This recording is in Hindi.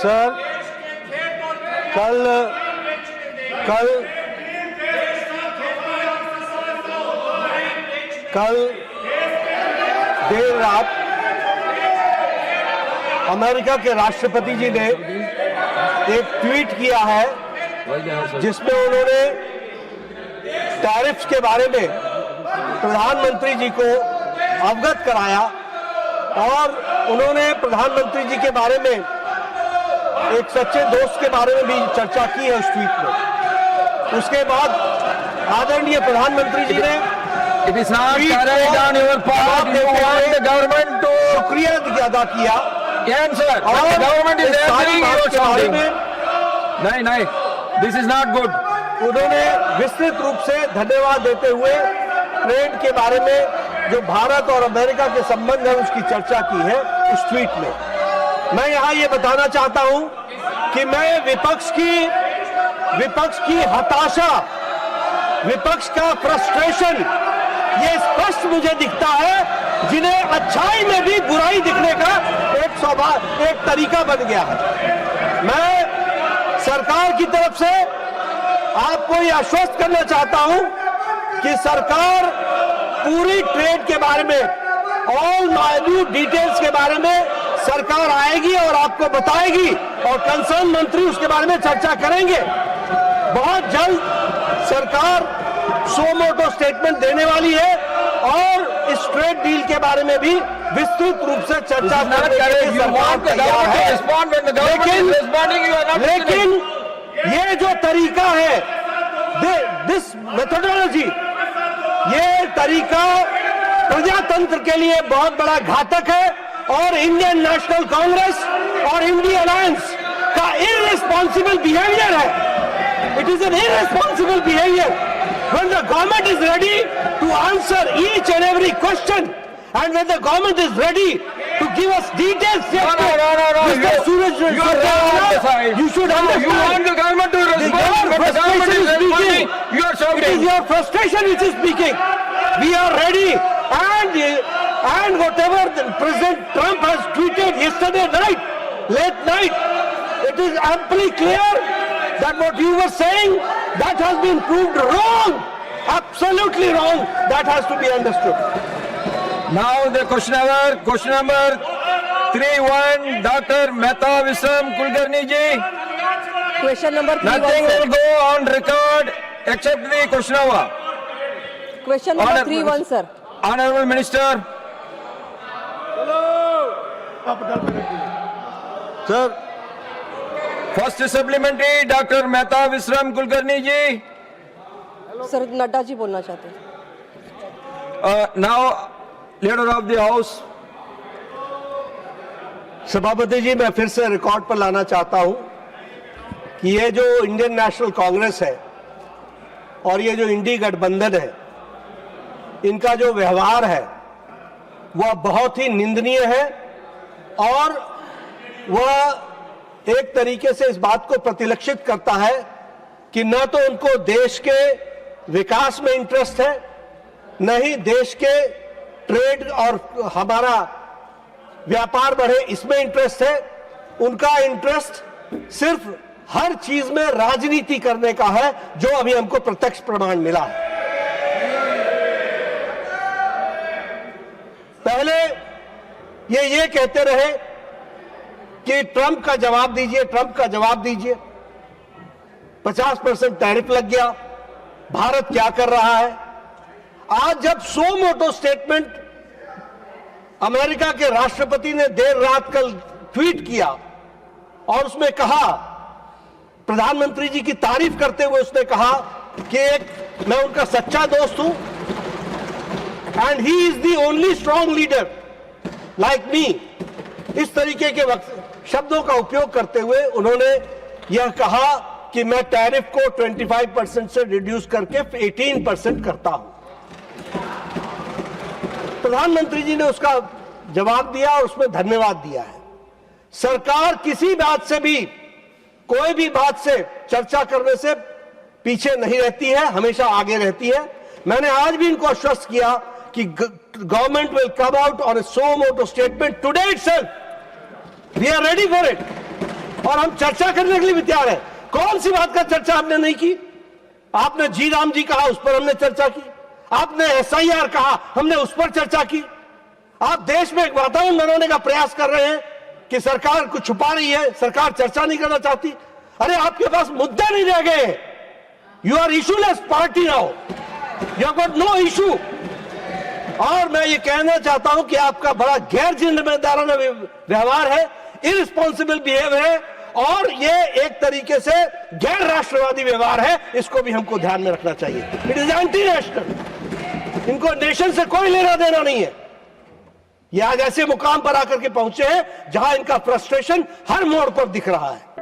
सर, कल देर रात अमेरिका के राष्ट्रपति जी ने एक ट्वीट किया है जिसमें उन्होंने टैरिफ्स के बारे में प्रधानमंत्री जी को अवगत कराया और उन्होंने प्रधानमंत्री जी के बारे में एक सच्चे दोस्त के बारे में भी चर्चा की है उस ट्वीट में। उसके बाद आदरणीय प्रधानमंत्री जी ने It is not carried on your part. You want the government to शुक्रिया अदा किया। answer. But the government is answering your shouting. नहीं, this is not good. उन्होंने विस्तृत रूप से धन्यवाद देते हुए ट्रेड के बारे में जो भारत और अमेरिका के संबंध है उसकी चर्चा की है उस ट्वीट में। मैं यहाँ ये बताना चाहता हूँ कि मैं विपक्ष की हताशा, विपक्ष का फ्रस्ट्रेशन ये स्पष्ट मुझे दिखता है, जिन्हें अच्छाई में भी बुराई दिखने का एक तरीका बन गया है। मैं सरकार की तरफ से आपको ये आश्वस्त करना चाहता हूं कि सरकार पूरी ट्रेड के बारे में, ऑल माइन्यूट डिटेल्स के बारे में सरकार आएगी और आपको बताएगी और कंसर्न मंत्री उसके बारे में चर्चा करेंगे। बहुत जल्द सरकार सो मोटो स्टेटमेंट देने वाली है और इस ट्रेड डील के बारे में भी विस्तृत रूप से चर्चा करने के लिए सरकार तैयार है। लेकिन ये जो तरीका है, दिस मेथोडोलॉजी, ये तरीका प्रजातंत्र के लिए बहुत बड़ा घातक है और इंडियन नेशनल कांग्रेस और इंडिया अलायंस का इररिस्पॉन्सिबल बिहेवियर है। It is an irresponsible behaviour when the government is ready to answer each and every question and when the government is ready to give us details. No. Mr. Suraj, you should understand. You want the government to respond, but the government is responding. You are shouting. It is your frustration which is speaking. We are ready, and whatever President Trump has tweeted yesterday night, late night, it is amply clear that what you were saying, that has been proved wrong, absolutely wrong. That has to be understood. Now the question number 31, Dr. Mehta Visram Kulkarni ji. Question number 31. Nothing will go on record except the question hour. Question number 31, sir. Honorable Minister. Sir. First supplementary, Dr. Mehta Visram Kulkarni ji. Sir Nadda ji बोलना चाहते हैं। Now, leader of the house. सभापति जी, मैं फिर से रिकॉर्ड पर लाना चाहता हूं कि ये जो इंडियन नेशनल कांग्रेस है और ये जो इंडी गठबंधन है, इनका जो व्यवहार है वह बहुत ही निंदनीय है और वह एक तरीके से इस बात को प्रतिलक्षित करता है कि न तो उनको देश के विकास में इंटरेस्ट है, न ही देश के ट्रेड और हमारा व्यापार बढ़े इसमें इंटरेस्ट है। उनका इंटरेस्ट सिर्फ हर चीज में राजनीति करने का है, जो अभी हमको प्रत्यक्ष प्रमाण मिला है। पहले ये कहते रहे कि ट्रंप का जवाब दीजिए, 50% टैरिफ लग गया, भारत क्या कर रहा है। आज जब सो मोटो स्टेटमेंट अमेरिका के राष्ट्रपति ने देर रात कल ट्वीट किया और उसमें कहा, प्रधानमंत्री जी की तारीफ करते हुए उसने कहा कि मैं उनका सच्चा दोस्त हूं and he is the only strong leader like me, इस तरीके के शब्दों का उपयोग करते हुए उन्होंने यह कहा कि मैं टैरिफ को 25% से रिड्यूस करके 18% करता हूं। प्रधानमंत्री जी ने उसका जवाब दिया और उसमें धन्यवाद दिया है। सरकार किसी बात से भी, कोई भी बात से चर्चा करने से पीछे नहीं रहती है, हमेशा आगे रहती है। मैंने आज भी इनको आश्वस्त किया कि government will come out on a suo motu statement today itself. We are ready for it और हम चर्चा करने के लिए भी तैयार हैं। कौन सी बात का चर्चा आपने नहीं की? आपने जी राम जी कहा, उस पर हमने चर्चा की। आपने SIR कहा, हमने उस पर चर्चा की। आप देश में एक वातावरण बनाने का प्रयास कर रहे हैं कि सरकार कुछ छुपा रही है, सरकार चर्चा नहीं करना चाहती। अरे आपके पास मुद्दे नहीं रह गए। You are issueless party now, you have got no issue. और मैं ये कहना चाहता हूं कि आपका बड़ा गैर जिम्मेदाराना व्यवहार है, इररिस्पॉन्सिबल बिहेवियर है, और ये एक तरीके से गैर राष्ट्रवादी व्यवहार है। इसको भी हमको ध्यान में रखना चाहिए। It is anti national. इनको नेशन से कोई लेना देना नहीं है। ये आज ऐसे मुकाम पर आकर के पहुंचे हैं जहां इनका फ्रस्ट्रेशन हर मोड़ पर दिख रहा है।